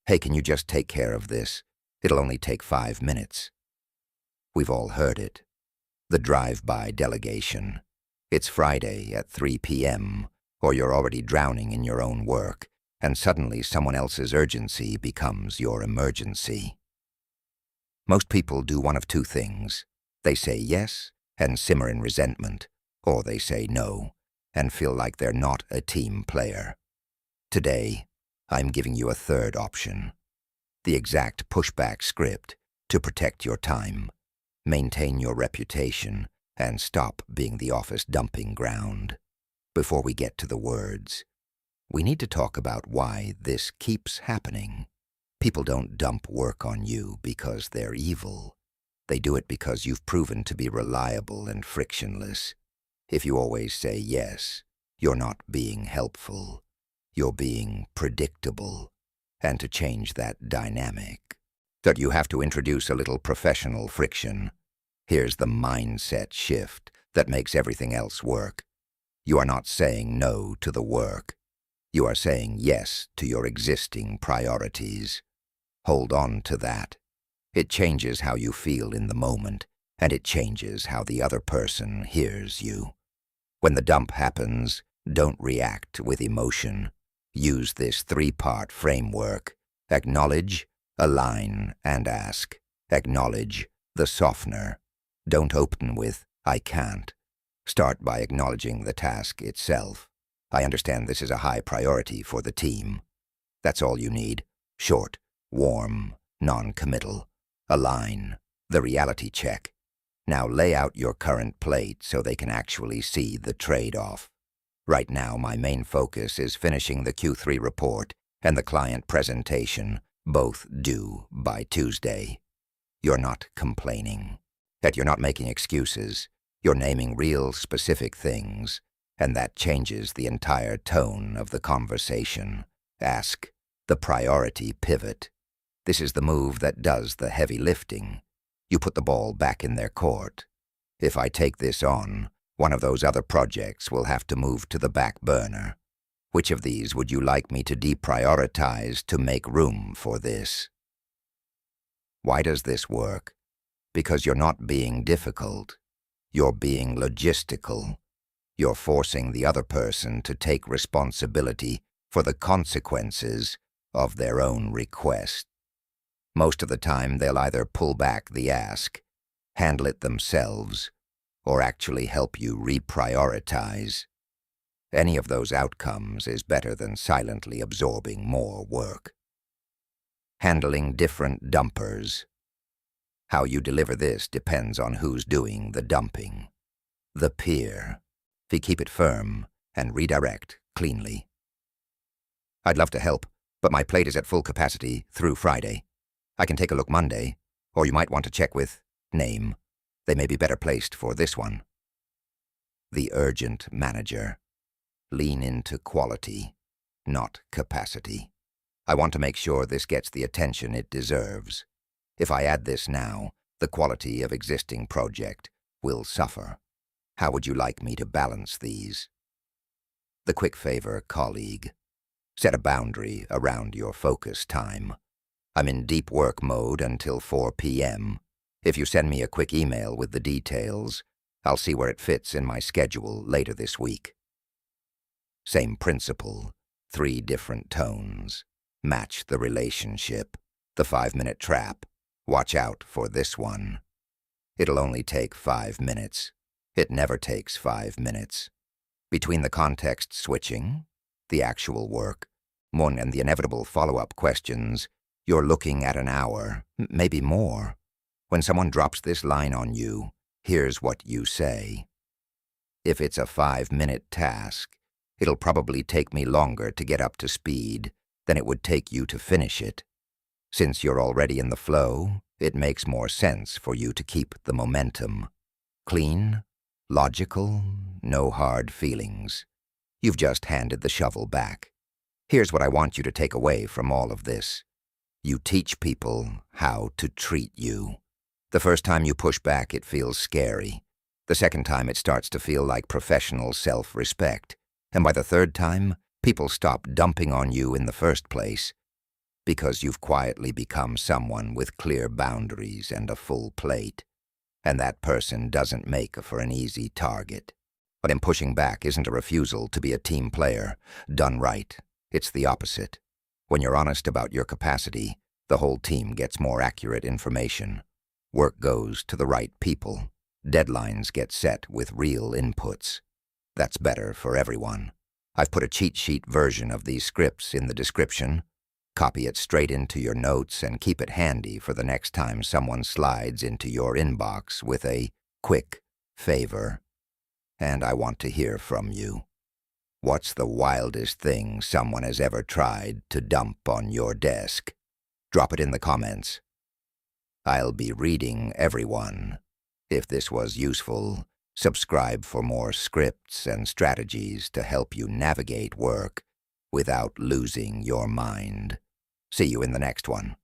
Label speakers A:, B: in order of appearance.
A: "Hey, can you just take care of this? It'll only take 5 minutes." We've all heard it. The drive-by delegation. It's Friday at 3 p.m., or you're already drowning in your own work, and suddenly someone else's urgency becomes your emergency. Most people do one of two things. They say yes and simmer in resentment, or they say no and feel like they're not a team player. Today, I'm giving you a third option. The exact pushback script to protect your time, maintain your reputation, and stop being the office dumping ground. Before we get to the words, we need to talk about why this keeps happening. People don't dump work on you because they're evil. They do it because you've proven to be reliable and frictionless. If you always say yes, you're not being helpful. You're being predictable. And to change that dynamic, that you have to introduce a little professional friction. Here's the mindset shift that makes everything else work. You are not saying no to the work. You are saying yes to your existing priorities. Hold on to that. It changes how you feel in the moment, and it changes how the other person hears you. When the dump happens, don't react with emotion. Use this 3-part framework. Acknowledge, align, and ask. Acknowledge, the softener. Don't open with, "I can't." Start by acknowledging the task itself. "I understand this is a high priority for the team." That's all you need. Short, warm, non-committal. Align, the reality check. Now lay out your current plate so they can actually see the trade-off. Right now, my main focus is finishing the Q3 report and the client presentation, both due by Tuesday. You're not complaining. That you're not making excuses. You're naming real, specific things, and that changes the entire tone of the conversation. Ask, the priority pivot. This is the move that does the heavy lifting. You put the ball back in their court. "If I take this on, one of those other projects will have to move to the back burner. Which of these would you like me to deprioritize to make room for this?" Why does this work? Because you're not being difficult. You're being logistical. You're forcing the other person to take responsibility for the consequences of their own request. Most of the time, they'll either pull back the ask, handle it themselves, or actually help you reprioritize. Any of those outcomes is better than silently absorbing more work. Handling different dumpers. How you deliver this depends on who's doing the dumping. The peer. If you keep it firm and redirect cleanly. "I'd love to help, but my plate is at full capacity through Friday. I can take a look Monday, or you might want to check with name. They may be better placed for this one." The urgent manager. Lean into quality, not capacity. "I want to make sure this gets the attention it deserves. If I add this now, the quality of existing project will suffer. How would you like me to balance these?" The quick favor colleague. Set a boundary around your focus time. "I'm in deep work mode until 4 p.m. If you send me a quick email with the details, I'll see where it fits in my schedule later this week." Same principle, 3 different tones. Match the relationship. The 5-minute trap. Watch out for this one. It'll only take 5 minutes. It never takes 5 minutes. Between the context switching, the actual work, and the inevitable follow-up questions, you're looking at an hour, maybe more. When someone drops this line on you, here's what you say. "If it's a 5-minute task, it'll probably take me longer to get up to speed than it would take you to finish it. Since you're already in the flow, it makes more sense for you to keep the momentum. Clean, logical, no hard feelings. You've just handed the shovel back. Here's what I want you to take away from all of this. You teach people how to treat you. The first time you push back, it feels scary. The second time, it starts to feel like professional self-respect. And by the third time, people stop dumping on you in the first place. because you've quietly become someone with clear boundaries and a full plate, and that person doesn't make for an easy target. But pushing back isn't a refusal to be a team player. Done right, it's the opposite. When you're honest about your capacity, the whole team gets more accurate information. Work goes to the right people. Deadlines get set with real inputs. That's better for everyone. I've put a cheat sheet version of these scripts in the description. Copy it straight into your notes and keep it handy for the next time someone slides into your inbox with a quick favor. And I want to hear from you. What's the wildest thing someone has ever tried to dump on your desk? Drop it in the comments. I'll be reading everyone. If this was useful, subscribe for more scripts and strategies to help you navigate work without losing your mind. See you in the next one.